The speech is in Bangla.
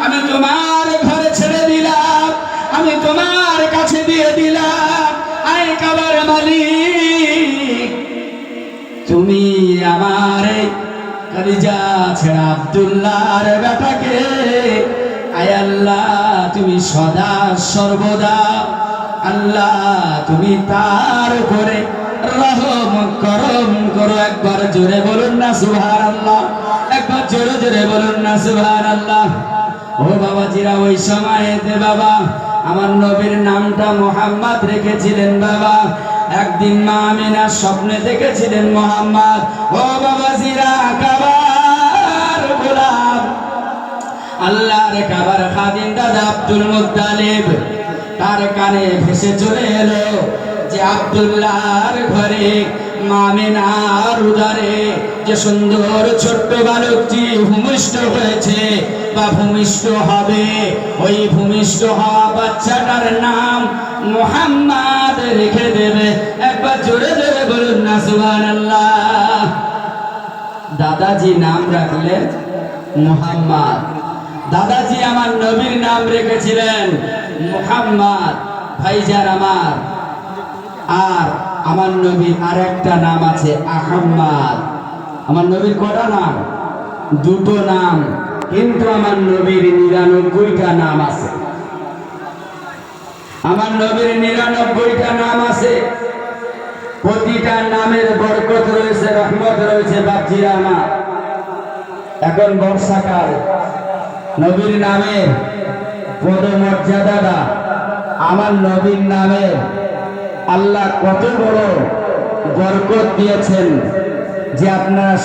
আমি তোমার ঘরে ছেড়ে দিলাম, আমি তোমার কাছে দিয়ে দিলাম। আয় কাবার মালিক, তুমি আমার কলিজা ছেড়া আব্দুল্লাহর বেটাকে আয় আল্লাহ তুমি সদা সর্বদা আল্লাহ তুমি তার উপরে রহম করম করো। একবার জোরে বলুন না সুবহানাল্লাহ, একবার জোরে জোরে বলুন না সুবহানাল্লাহ। ও বাবাজিরা, ওই সময়তে বাবা আমার নবীর নামটা মুহাম্মদ রেখেছিলেন বাবা। একদিন মা আমিনা স্বপ্নে দেখেছিলেন মুহাম্মদ। ও বাবাজিরা, কাবার গোলাম আল্লাহর কাবার খাদিম দাদা আব্দুল মুত্তালিব, তার কানে ভেসে চলে এলো যে আব্দুল্লাহর ঘরে মা আমিনার উদরে যে সুন্দর ছোট্ট বালকটি ভূমিষ্ঠ হয়েছে বা ভূমিষ্ঠ হবে, ওই ভূমিষ্ঠ হওয়া বাচ্চাটার নাম মুহাম্মদ রেখে দেবে। একবার জোরে জোরে বলুন না সুবহানাল্লাহ। দাদাজি নাম রাখলেন মুহাম্মদ। দাদাজি আমার নবীর নাম রেখেছিলেন মুহাম্মদ। ভাইজান আমার, আর আমার নবীর আর একটা নাম আছে আহম্মদ। আমার নবীর কটা নাম? দুটো নাম, কিন্তু আমার নবীর 99টা নাম আছে। আমার নবীর 99টা নাম আছে। প্রতিটা নামের বরকত রয়েছে, রহমত রয়েছে। বাপজিরা আমার, এখন বর্ষাকাল, নবীর নামের পদমর্যাদাটা আমার নবীর নামে আল্লাহ কত বড় বরকত দিয়েছেন যে আপনারা